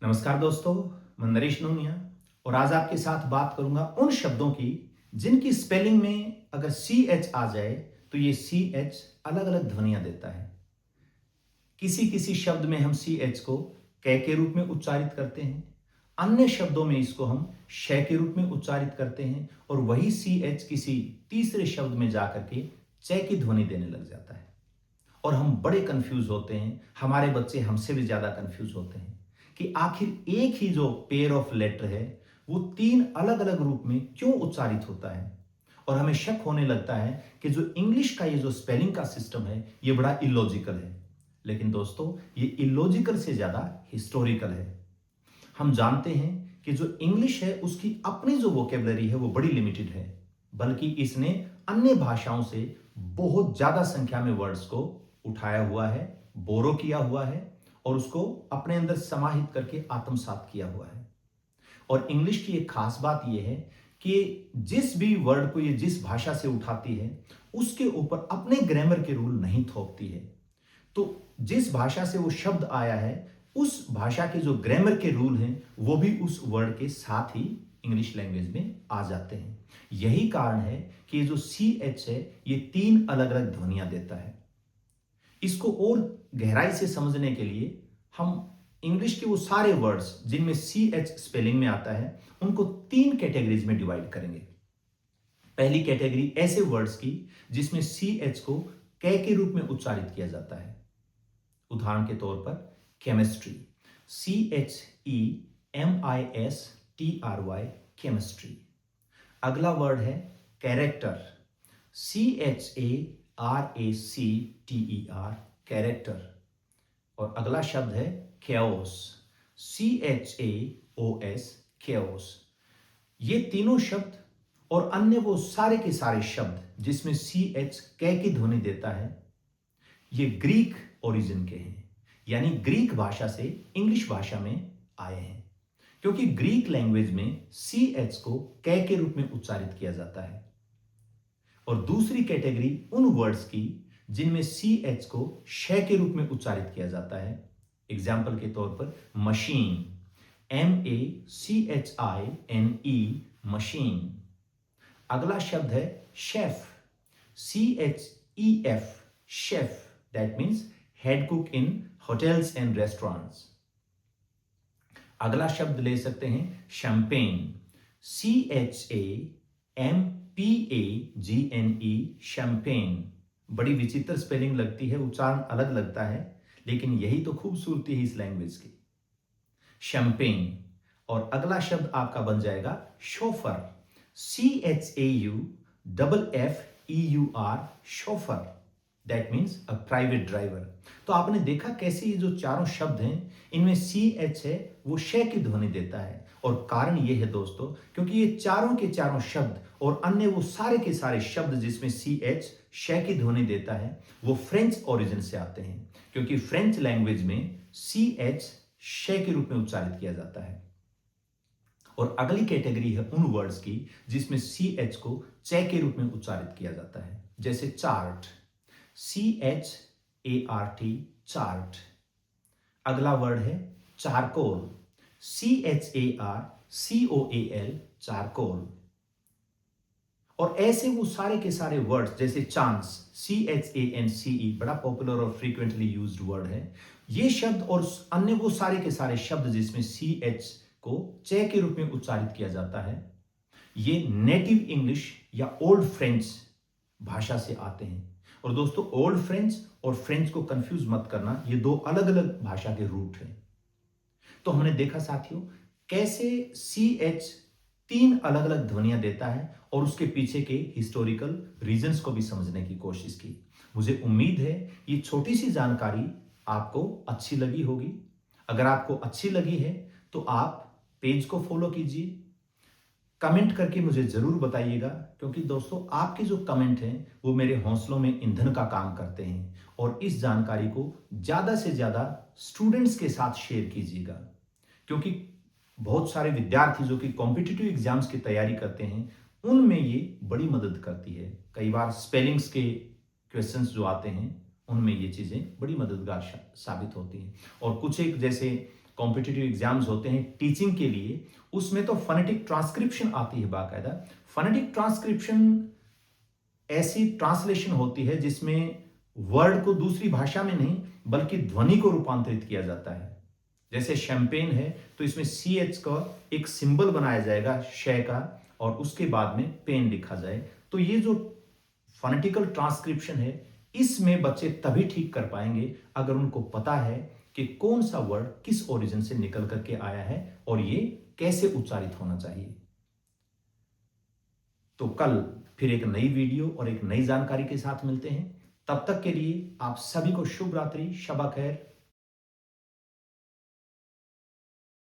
नमस्कार दोस्तों, मैं नरेश नूनिया और आज आपके साथ बात करूंगा उन शब्दों की जिनकी स्पेलिंग में अगर सी एच आ जाए तो ये सी एच अलग अलग ध्वनियां देता है। किसी किसी शब्द में हम सी एच को कै के रूप में उच्चारित करते हैं, अन्य शब्दों में इसको हम शय के रूप में उच्चारित करते हैं और वही सी एच किसी तीसरे शब्द में जाकर के च की ध्वनि देने लग जाता है और हम बड़े कंफ्यूज होते हैं। हमारे बच्चे हमसे भी ज्यादा कंफ्यूज होते हैं कि आखिर एक ही जो पेयर ऑफ लेटर है वो तीन अलग अलग रूप में क्यों उच्चारित होता है। और हमें शक होने लगता है कि जो इंग्लिश का ये जो स्पेलिंग का सिस्टम है ये बड़ा इलॉजिकल है। लेकिन दोस्तों, ये इलॉजिकल से ज्यादा हिस्टोरिकल है। हम जानते हैं कि जो इंग्लिश है उसकी अपनी जो वोकेबलरी है वो बड़ी लिमिटेड है, बल्कि इसने अन्य भाषाओं से बहुत ज्यादा संख्या में वर्ड्स को उठाया हुआ है, बोरो किया हुआ है और उसको अपने अंदर समाहित करके आत्मसात किया हुआ है। और इंग्लिश की एक खास बात यह है कि जिस भी वर्ड को ये जिस भाषा से उठाती है उसके ऊपर अपने ग्रामर के रूल नहीं थोपती है। तो जिस भाषा से वो शब्द आया है उस भाषा के जो ग्रामर के रूल हैं वो भी उस वर्ड के साथ ही इंग्लिश लैंग्वेज में आ जाते हैं। यही कारण है कि ये जो सी एच है ये तीन अलग अलग ध्वनियां देता है। इसको और गहराई से समझने के लिए हम इंग्लिश के वो सारे वर्ड्स जिनमें सी एच स्पेलिंग में आता है उनको तीन कैटेगरीज में डिवाइड करेंगे। पहली कैटेगरी ऐसे वर्ड्स की जिसमें सी एच को कै के रूप में उच्चारित किया जाता है। उदाहरण के तौर पर केमिस्ट्री, CHEMISTRY, केमिस्ट्री। अगला वर्ड है कैरेक्टर, CHARACTER, कैरेक्टर। और अगला शब्द है chaos, CHAOS, chaos। ये तीनों शब्द और अन्य वो सारे के सारे शब्द जिसमें सी एच कै की ध्वनि देता है ये ग्रीक ओरिजिन के हैं, यानी ग्रीक भाषा से इंग्लिश भाषा में आए हैं। क्योंकि ग्रीक लैंग्वेज में सी एच को कै के रूप में उच्चारित किया जाता है। और दूसरी कैटेगरी उन वर्ड्स की जिनमें सी एच को शय के रूप में उच्चारित किया जाता है। एग्जाम्पल के तौर पर मशीन, MACHINE, मशीन। अगला शब्द है chef, CHEF, chef. That means head cook in hotels and restaurants. अगला शब्द ले सकते हैं शैंपेन, CHAMPAGNE, शैंपेन। बड़ी विचित्र स्पेलिंग लगती है, उच्चारण अलग लगता है, लेकिन यही तो खूबसूरती है इस लैंग्वेज की, शैंपेन। और अगला शब्द आपका बन जाएगा chauffeur, CHAUFFEUR, chauffeur. That means a private driver. तो आपने देखा कैसे ये जो चारों शब्द हैं इनमें सी एच है वो शय की ध्वनि देता है। और कारण ये है दोस्तों, क्योंकि ये चारों के चारों शब्द और अन्य वो सारे के सारे शब्द जिसमें सी एच शय की ध्वनि देता है वो फ्रेंच ओरिजिन से आते हैं। क्योंकि फ्रेंच लैंग्वेज में सी एच शय के रूप में उच्चारित किया जाता है। और अगली कैटेगरी है उन वर्ड्स की जिसमें सी एच को च के रूप में उच्चारित किया जाता है, जैसे चार्ट, CHART, चार्ट। अगला वर्ड है चारकोल, CHARCOAL, चारकोल। और ऐसे वो सारे के सारे वर्ड्स जैसे चांस, CHANCE, बड़ा पॉपुलर और फ्रीक्वेंटली यूज्ड वर्ड है। ये शब्द और अन्य वो सारे के सारे शब्द जिसमें सी एच को च के रूप में उच्चारित किया जाता है ये नेटिव इंग्लिश या ओल्ड फ्रेंच भाषा से आते हैं। और दोस्तों, ओल्ड फ्रेंच और फ्रेंच को कंफ्यूज मत करना, ये दो अलग अलग भाषा के रूट हैं। तो हमने देखा साथियों कैसे सी एच तीन अलग अलग ध्वनियां देता है और उसके पीछे के हिस्टोरिकल रीजंस को भी समझने की कोशिश की। मुझे उम्मीद है ये छोटी सी जानकारी आपको अच्छी लगी होगी। अगर आपको अच्छी लगी है तो आप पेज को फॉलो कीजिए, कमेंट करके मुझे जरूर बताइएगा, क्योंकि दोस्तों आपके जो कमेंट हैं वो मेरे हौसलों में ईंधन का काम करते हैं। और इस जानकारी को ज्यादा से ज्यादा स्टूडेंट्स के साथ शेयर कीजिएगा, क्योंकि बहुत सारे विद्यार्थी जो कि कॉम्पिटिटिव एग्जाम्स की तैयारी करते हैं उनमें ये बड़ी मदद करती है। कई बार स्पेलिंग्स के क्वेश्चंस जो आते हैं उनमें ये चीजें बड़ी मददगार साबित होती हैं। और कुछ एक जैसे कॉम्पिटिटिव एग्जाम्स होते हैं टीचिंग के लिए, उसमें तो फोनेटिक ट्रांसक्रिप्शन आती है बाकायदा। फोनेटिक ट्रांसक्रिप्शन ऐसी ट्रांसलेशन होती है जिसमें वर्ड को दूसरी भाषा में नहीं बल्कि ध्वनि को रूपांतरित किया जाता है। जैसे शैंपेन है तो इसमें सी एच का एक सिंबल बनाया जाएगा शय का, और उसके बाद में पेन लिखा जाए। तो ये जो फोनेटिकल ट्रांसक्रिप्शन है इसमें बच्चे तभी ठीक कर पाएंगे अगर उनको पता है कि कौन सा वर्ड किस ओरिजिन से निकल करके आया है और ये कैसे उच्चारित होना चाहिए। तो कल फिर एक नई वीडियो और एक नई जानकारी के साथ मिलते हैं। तब तक के लिए आप सभी को शुभ रात्रि, शब खैर।